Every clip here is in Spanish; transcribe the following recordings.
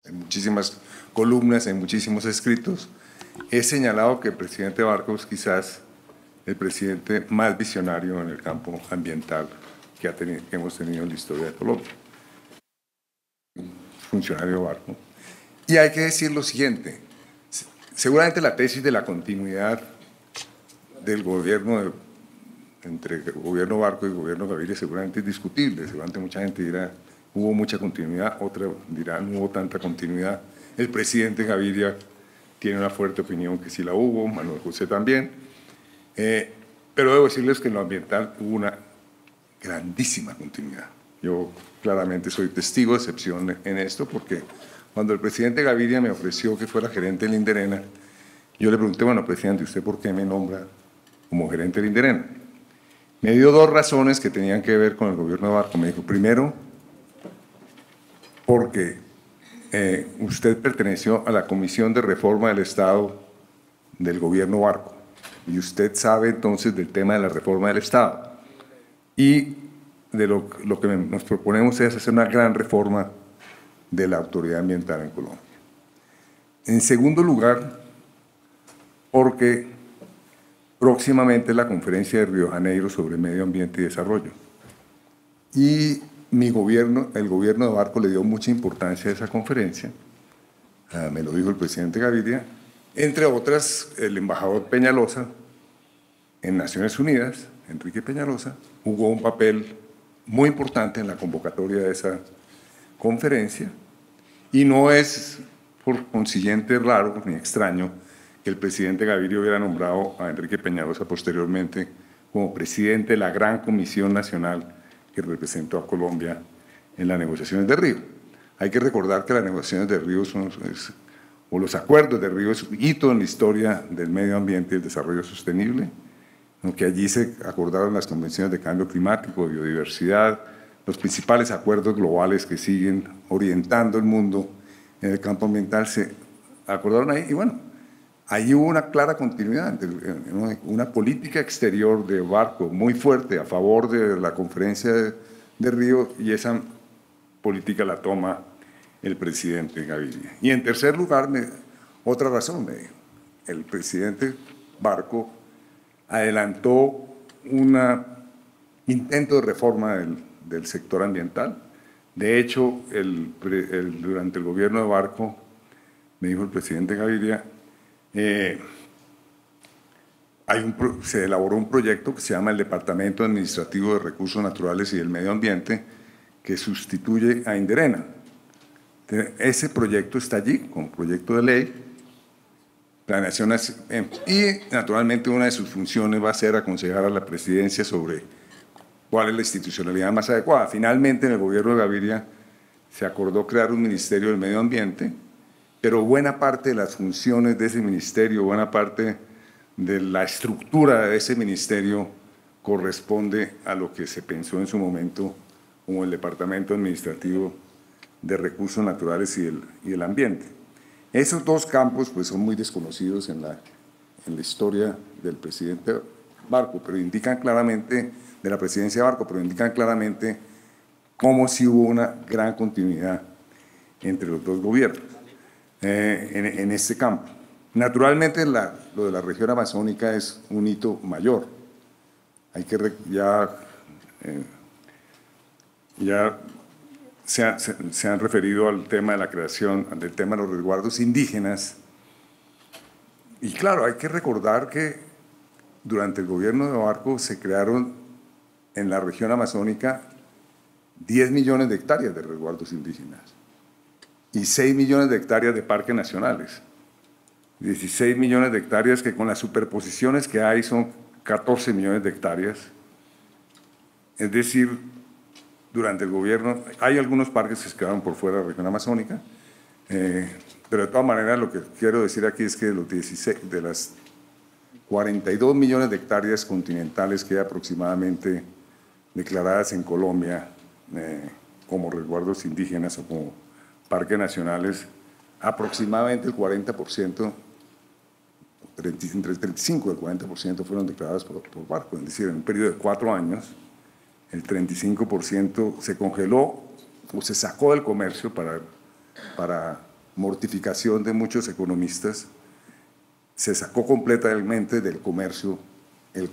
en muchísimas columnas, en muchísimos escritos, he señalado que el presidente Barcos quizás el presidente más visionario en el campo ambiental que hemos tenido en la historia de Colombia. Funcionario Barco. Y hay que decir lo siguiente, seguramente la tesis de la continuidad del gobierno, entre el gobierno Barco y el gobierno Gaviria, seguramente es discutible, seguramente mucha gente dirá, hubo mucha continuidad, otra dirá, no hubo tanta continuidad. El presidente Gaviria tiene una fuerte opinión que sí la hubo, Manuel José también, pero debo decirles que en lo ambiental hubo una grandísima continuidad. Yo claramente soy testigo de excepción en esto, porque cuando el presidente Gaviria me ofreció que fuera gerente del Inderena, yo le pregunté, bueno, presidente, ¿usted por qué me nombra como gerente del Inderena? Me dio dos razones que tenían que ver con el gobierno de Barco. Me dijo, primero, porque usted perteneció a la Comisión de Reforma del Estado del gobierno Barco, y usted sabe entonces del tema de la reforma del Estado. Y de lo que nos proponemos es hacer una gran reforma de la autoridad ambiental en Colombia. En segundo lugar, porque próximamente la conferencia de Río de Janeiro sobre medio ambiente y desarrollo. Y mi gobierno, el gobierno de Barco, le dio mucha importancia a esa conferencia, me lo dijo el presidente Gaviria, entre otras el embajador Peñalosa en Naciones Unidas, Enrique Peñalosa, jugó un papel muy importante en la convocatoria de esa conferencia, y no es por consiguiente raro ni extraño que el presidente Gaviria hubiera nombrado a Enrique Peñalosa posteriormente como presidente de la gran comisión nacional que representó a Colombia en las negociaciones de Río. Hay que recordar que las negociaciones de Río o los acuerdos de Río es un hito en la historia del medio ambiente y el desarrollo sostenible, aunque allí se acordaron las convenciones de cambio climático, de biodiversidad, los principales acuerdos globales que siguen orientando el mundo en el campo ambiental se acordaron ahí, y bueno, ahí hubo una clara continuidad, una política exterior de Barco muy fuerte a favor de la conferencia de Río, y esa política la toma el presidente Gaviria. Y en tercer lugar, otra razón, me dijo, el presidente Barco adelantó un intento de reforma del sector ambiental. De hecho, durante el gobierno de Barco, me dijo el presidente Gaviria, se elaboró un proyecto que se llama el Departamento Administrativo de Recursos Naturales y del Medio Ambiente, que sustituye a Inderena. Ese proyecto está allí, como proyecto de ley, planeación, y naturalmente una de sus funciones va a ser aconsejar a la presidencia sobre cuál es la institucionalidad más adecuada. Finalmente, en el gobierno de Gaviria se acordó crear un Ministerio del Medio Ambiente, pero buena parte de las funciones de ese ministerio, buena parte de la estructura de ese ministerio corresponde a lo que se pensó en su momento como el Departamento Administrativo de Recursos Naturales y el Ambiente. Esos dos campos pues, son muy desconocidos en la historia del presidente Barco, pero indican claramente, de la presidencia de Barco, pero indican claramente cómo sí hubo una gran continuidad entre los dos gobiernos en este campo. Naturalmente, lo de la región amazónica es un hito mayor. Hay que ya se han referido al tema de la creación, del tema de los resguardos indígenas. Y claro, hay que recordar que durante el gobierno de Barco se crearon en la región amazónica 10 millones de hectáreas de resguardos indígenas y 6 millones de hectáreas de parques nacionales. 16 millones de hectáreas que con las superposiciones que hay son 14 millones de hectáreas. Es decir, durante el gobierno, hay algunos parques que se quedaron por fuera de la región amazónica, pero de todas maneras lo que quiero decir aquí es que de las 42 millones de hectáreas continentales que hay aproximadamente declaradas en Colombia como resguardos indígenas o como parques nacionales, aproximadamente el 40%, entre el 35 y el 40% fueron declaradas por Barco, es decir, en un periodo de 4 años, el 35% se congeló o se sacó del comercio para mortificación de muchos economistas, se sacó completamente del comercio el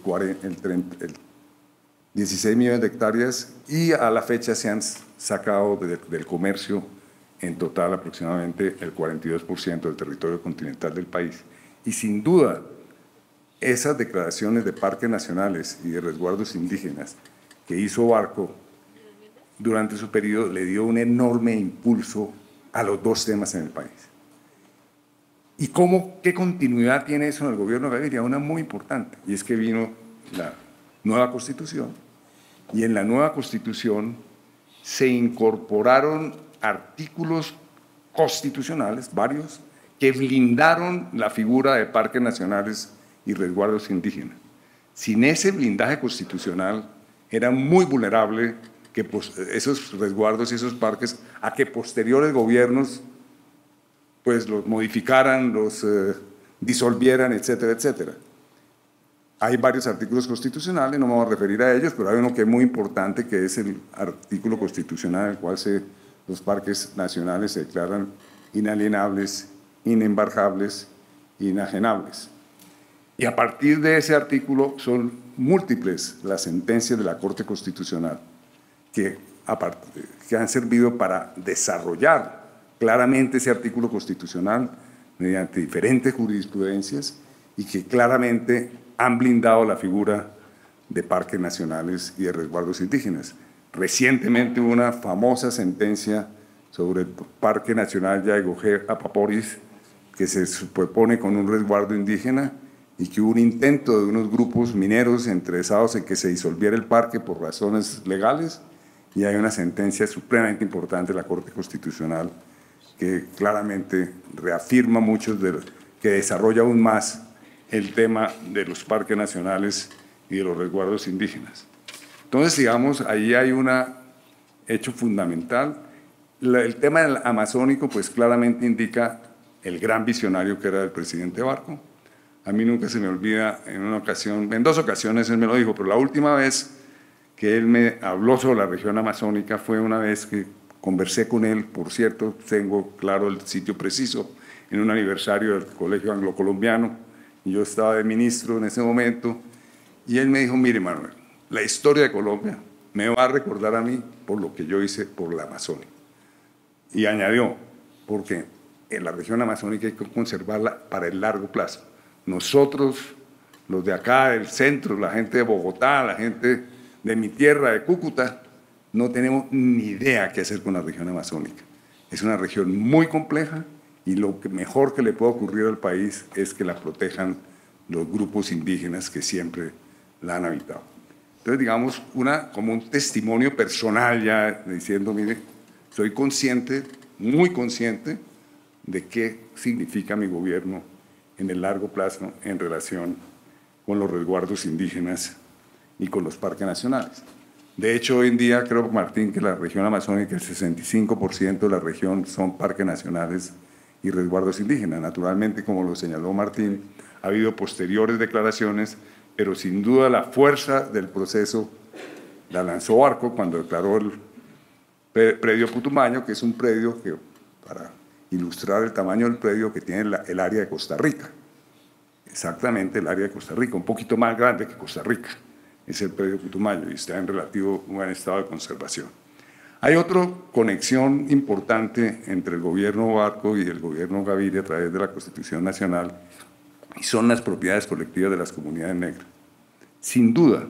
16 millones de hectáreas y a la fecha se han sacado del comercio en total aproximadamente el 42% del territorio continental del país. Y sin duda, esas declaraciones de parques nacionales y de resguardos indígenas que hizo Barco durante su periodo le dio un enorme impulso a los dos temas en el país. ¿Y qué continuidad tiene eso en el gobierno de Gaviria? Una muy importante, y es que vino la nueva Constitución, y en la nueva Constitución se incorporaron artículos constitucionales, varios, que blindaron la figura de parques nacionales y resguardos indígenas. Sin ese blindaje constitucional, era muy vulnerable que esos resguardos y esos parques a que posteriores gobiernos pues los modificaran, los disolvieran, etcétera, etcétera. Hay varios artículos constitucionales, no me voy a referir a ellos, pero hay uno que es muy importante, que es el artículo constitucional en el cual los parques nacionales se declaran inalienables, inembargables, inajenables. Y a partir de ese artículo son múltiples las sentencias de la Corte Constitucional que han servido para desarrollar claramente ese artículo constitucional mediante diferentes jurisprudencias y que claramente han blindado la figura de parques nacionales y de resguardos indígenas. Recientemente hubo una famosa sentencia sobre el Parque Nacional Yaigojé-Apaporis que se superpone con un resguardo indígena y que hubo un intento de unos grupos mineros interesados en que se disolviera el parque por razones legales, y hay una sentencia supremamente importante de la Corte Constitucional que claramente reafirma que desarrolla aún más el tema de los parques nacionales y de los resguardos indígenas. Entonces, digamos, ahí hay un hecho fundamental. El tema del amazónico, pues claramente indica el gran visionario que era el presidente Barco. A mí nunca se me olvida, en dos ocasiones él me lo dijo, pero la última vez que él me habló sobre la región amazónica fue una vez que conversé con él, por cierto, tengo claro el sitio preciso, en un aniversario del Colegio Anglo-Colombiano, y yo estaba de ministro en ese momento, y él me dijo, mire Manuel, la historia de Colombia me va a recordar a mí por lo que yo hice por la Amazonia. Y añadió, porque en la región amazónica hay que conservarla para el largo plazo. Nosotros, los de acá del centro, la gente de Bogotá, la gente de mi tierra, de Cúcuta, no tenemos ni idea qué hacer con la región amazónica. Es una región muy compleja y lo mejor que le puede ocurrir al país es que la protejan los grupos indígenas que siempre la han habitado. Entonces, digamos, como un testimonio personal ya diciendo, mire, soy consciente, muy consciente, de qué significa mi gobierno en el largo plazo en relación con los resguardos indígenas y con los parques nacionales. De hecho, hoy en día creo, Martín, que la región amazónica, el 65% de la región son parques nacionales y resguardos indígenas. Naturalmente, como lo señaló Martín, ha habido posteriores declaraciones, pero sin duda la fuerza del proceso la lanzó Barco cuando declaró el predio Putumayo, que es un predio que, para ilustrar el tamaño del predio, que tiene el área de Costa Rica. Exactamente el área de Costa Rica, un poquito más grande que Costa Rica. Es el predio Putumayo y está en relativo buen estado de conservación. Hay otra conexión importante entre el gobierno Barco y el gobierno Gaviria a través de la Constitución Nacional, y son las propiedades colectivas de las comunidades negras. Sin duda,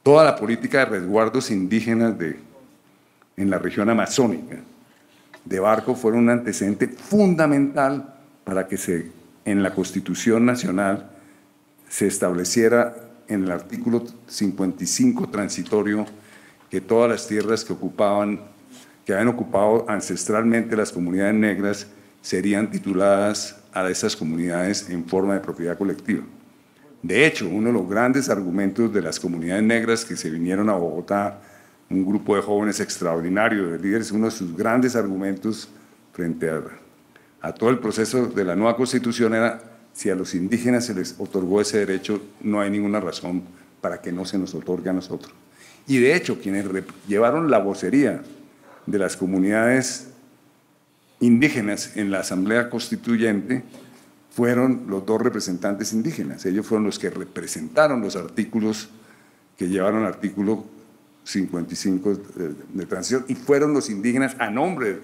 toda la política de resguardos indígenas en la región amazónica de Barco fueron un antecedente fundamental para que en la Constitución Nacional se estableciera en el artículo 55 transitorio que todas las tierras que habían ocupado ancestralmente las comunidades negras serían tituladas a esas comunidades en forma de propiedad colectiva. De hecho, uno de los grandes argumentos de las comunidades negras que se vinieron a Bogotá, un grupo de jóvenes extraordinario, de líderes, uno de sus grandes argumentos frente a todo el proceso de la nueva Constitución era: si a los indígenas se les otorgó ese derecho, no hay ninguna razón para que no se nos otorgue a nosotros. Y de hecho, quienes llevaron la vocería de las comunidades indígenas en la Asamblea Constituyente fueron los dos representantes indígenas. Ellos fueron los que representaron los artículos que llevaron al artículo 55 de transición, y fueron los indígenas a nombre,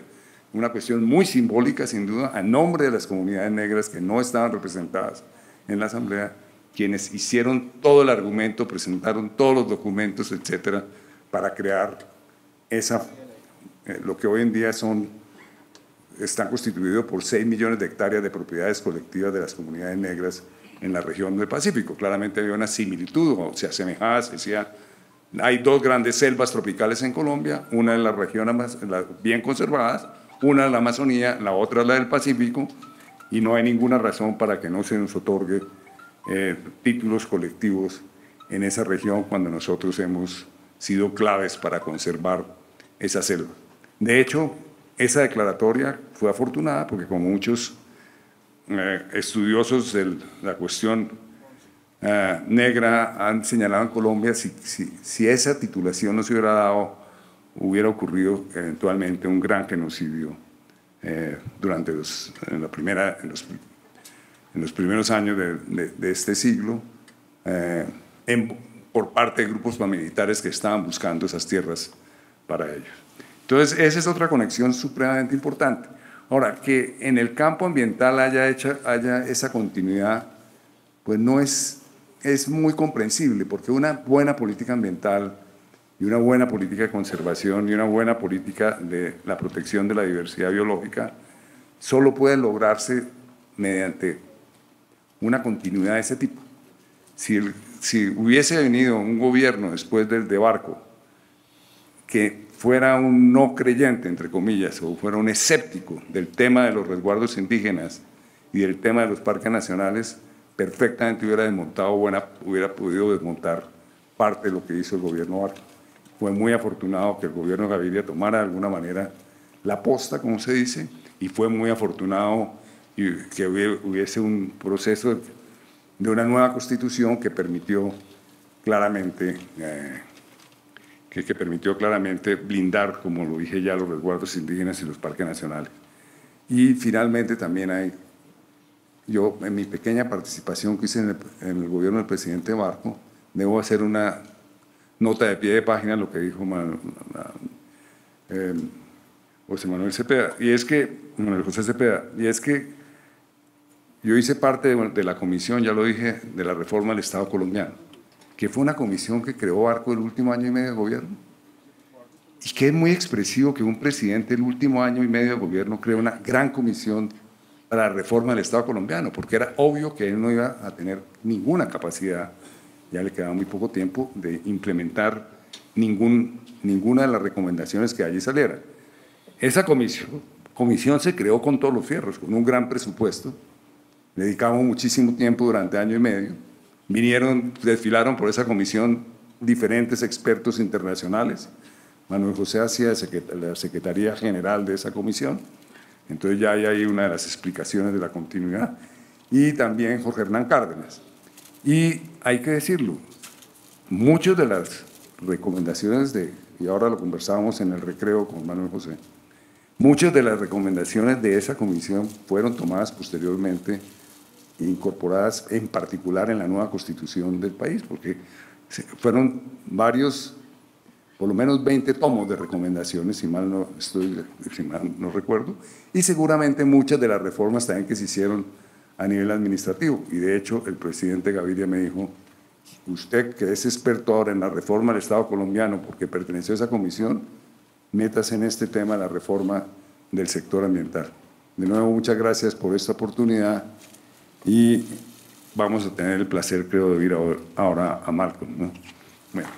una cuestión muy simbólica sin duda, a nombre de las comunidades negras que no estaban representadas en la Asamblea, quienes hicieron todo el argumento, presentaron todos los documentos, etcétera, para crear lo que hoy en día están constituidos por 6 millones de hectáreas de propiedades colectivas de las comunidades negras en la región del Pacífico. Claramente había una similitud, o se asemejaba, se decía, hay dos grandes selvas tropicales en Colombia, una en la región bien conservadas, una en la Amazonía, la otra la del Pacífico, y no hay ninguna razón para que no se nos otorgue títulos colectivos en esa región cuando nosotros hemos sido claves para conservar esa selva. De hecho, esa declaratoria fue afortunada porque, como muchos estudiosos de la cuestión negra han señalado en Colombia, si esa titulación no se hubiera dado, hubiera ocurrido eventualmente un gran genocidio durante en los primeros años de este siglo por parte de grupos paramilitares que estaban buscando esas tierras para ellos. Entonces, esa es otra conexión supremamente importante. Ahora, que en el campo ambiental haya esa continuidad, pues no es muy comprensible, porque una buena política ambiental y una buena política de conservación y una buena política de la protección de la diversidad biológica solo puede lograrse mediante una continuidad de ese tipo. Si hubiese venido un gobierno después del de Barco que fuera un no creyente, entre comillas, o fuera un escéptico del tema de los resguardos indígenas y del tema de los parques nacionales, perfectamente hubiera podido desmontar parte de lo que hizo el gobierno Barco. Fue muy afortunado que el gobierno Gaviria tomara de alguna manera la posta, como se dice, y fue muy afortunado que hubiese un proceso de una nueva constitución que permitió claramente blindar, como lo dije ya, los resguardos indígenas y los parques nacionales. Y finalmente también yo en mi pequeña participación que hice en el gobierno del presidente Barco, debo hacer una nota de pie de página lo que dijo José Manuel Cepeda, Manuel José Cepeda, y es que yo hice parte de la comisión, ya lo dije, de la reforma del Estado colombiano, que fue una comisión que creó Barco el último año y medio de gobierno, y que es muy expresivo que un presidente el último año y medio de gobierno cree una gran comisión para la reforma del Estado colombiano, porque era obvio que él no iba a tener ninguna capacidad, ya le quedaba muy poco tiempo, de implementar ninguna de las recomendaciones que allí salieran. Esa comisión se creó con todos los fierros, con un gran presupuesto, dedicamos muchísimo tiempo durante año y medio, desfilaron por esa comisión diferentes expertos internacionales. Manuel José hacía la Secretaría General de esa comisión, entonces ya hay ahí una de las explicaciones de la continuidad, y también Jorge Hernán Cárdenas. Y hay que decirlo, muchas de las recomendaciones y ahora lo conversábamos en el recreo con Manuel José, muchas de las recomendaciones de esa comisión fueron tomadas posteriormente e incorporadas en particular en la nueva constitución del país, porque fueron varios, por lo menos 20 tomos de recomendaciones, si mal no recuerdo, y seguramente muchas de las reformas también que se hicieron a nivel administrativo. Y de hecho el presidente Gaviria me dijo, usted que es experto ahora en la reforma del Estado colombiano porque perteneció a esa comisión, métase en este tema de la reforma del sector ambiental. De nuevo, muchas gracias por esta oportunidad y vamos a tener el placer, creo, de oír ahora a Malcolm, ¿no? Bueno.